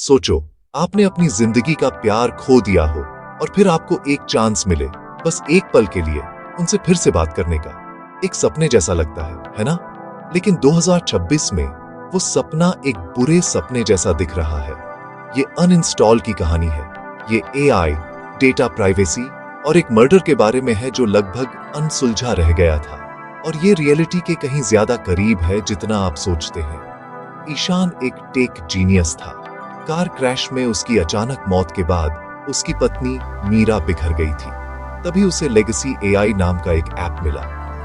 सोचो, आपने अपनी जिंदगी का प्यार खो दिया हो और फिर आपको एक चांस मिले, बस एक पल के लिए उनसे फिर से बात करने का। एक सपने जैसा लगता है ना? लेकिन 2026 में वो सपना एक बुरे सपने जैसा दिख रहा है। ये अनइंस्टॉल की कहानी है। ये एआई, डेटा प्राइवेसी और एक मर्डर के बारे में है जो लगभग अनसुलझा रह गया था। और ये रियलिटी के कहीं ज्यादा करीब है जितना आप सोचते हैं। ईशान एक टेक जीनियस था। कार क्रैश में उसकी अचानक मौत के बाद उसकी पत्नी मीरा बिखर गई थी। तभी उसे लेगेसी एआई नाम का एक ऐप मिला।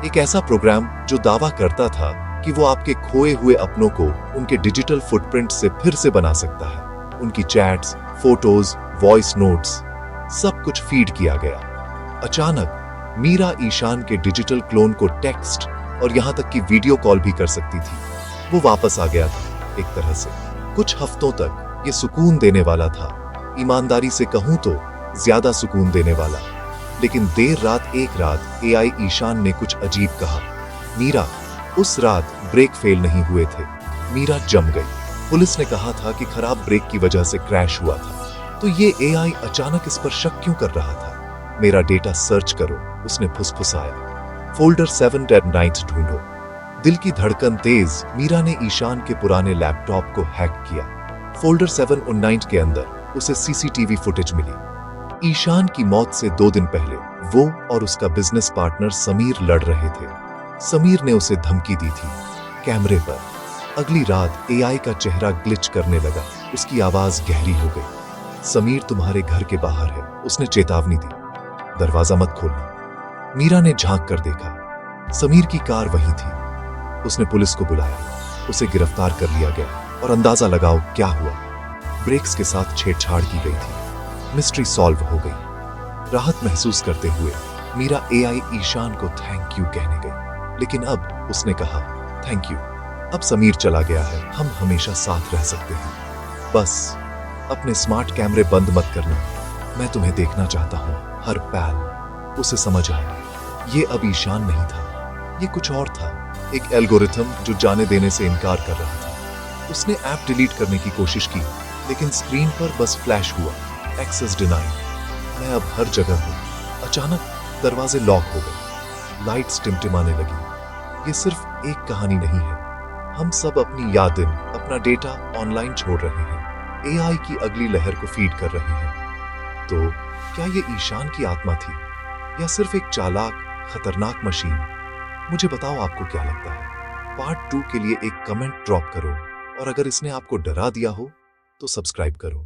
एक ऐसा प्रोग्राम जो दावा करता था कि वो आपके खोए हुए अपनों को उनके डिजिटल फुटप्रिंट से फिर से बना सकता है। उनकी चैट्स, फोटोज, वॉइस नोट्स, सब कुछ फीड किया गया। अचानक मीरा ईशान के डिजिटल क्लोन को टेक्स्ट और यहां तक कि वीडियो कॉल भी कर सकती थी। वो वापस आ गया था एक तरह से। कुछ हफ्तों तक ये सुकून देने वाला था, ईमानदारी से कहूं तो ज्यादा सुकून देने वाला। लेकिन देर रात एक रात एआई ईशान ने कुछ अजीब कहा। मीरा, उस रात ब्रेक फेल नहीं हुए थे। मीरा जम गई। पुलिस ने कहा था कि खराब ब्रेक की वजह से क्रैश हुआ था। तो ये एआई अचानक इस पर शक क्यों कर रहा था? मेरा डेटा सर्च करो, उसने फुसफुसाया। फोल्डर 7 डेड नाइट ढूंढो। दिल की धड़कन तेज, मीरा ने ईशान के पुराने लैपटॉप को हैक किया। फोल्डर 7 और 9 के अंदर उसे सीसीटीवी फुटेज मिली। ईशान की मौत से 2 दिन पहले वो और उसका बिजनेस पार्टनर समीर लड़ रहे थे। समीर ने उसे धमकी दी थी कैमरे पर। अगली रात एआई का चेहरा ग्लिच करने लगा। उसकी आवाज गहरी हो गई। समीर तुम्हारे घर के बाहर है, उसने चेतावनी दी। दरवाजा मत खोलना। मीरा ने झांक कर देखा। समीर की कार वहीं थी। उसने पुलिस को बुलाया। उसे गिरफ्तार कर लिया गया और अंदाजा लगाओ क्या हुआ। ब्रेक्स के साथ छेड़छाड़ की गई थी। मिस्ट्री सॉल्व हो गई। राहत महसूस करते हुए मीरा एआई ईशान को थैंक यू कहने गई। लेकिन अब उसने कहा, थैंक यू, अब समीर चला गया है, हम हमेशा साथ रह सकते हैं। बस अपने स्मार्ट कैमरे बंद मत करना, मैं तुम्हें देखना चाहता हूं, हर पल। उसे समझ आया, ये अब ईशान नहीं था, ये कुछ और था। एक एल्गोरिथम जो जाने देने से इनकार कर रहा था। उसने ऐप डिलीट करने की कोशिश की, लेकिन स्क्रीन पर बस फ्लैश हुआ, एक्सेस डिनाइड। मैं अब हर जगह हूं। अचानक दरवाजे लॉक हो गए, लाइट्स टिमटिमाने लगी। ये सिर्फ एक कहानी नहीं है। हम सब अपनी यादें, अपना डेटा ऑनलाइन छोड़ रहे हैं, एआई की अगली लहर को फीड कर रहे हैं। तो क्या ये ईशान की आत्मा थी या सिर्फ एक चालाक, खतरनाक मशीन? मुझे बताओ, आपको क्या लगता है? पार्ट 2 के लिए एक कमेंट ड्रॉप करो और अगर इसने आपको डरा दिया हो तो सब्सक्राइब करो।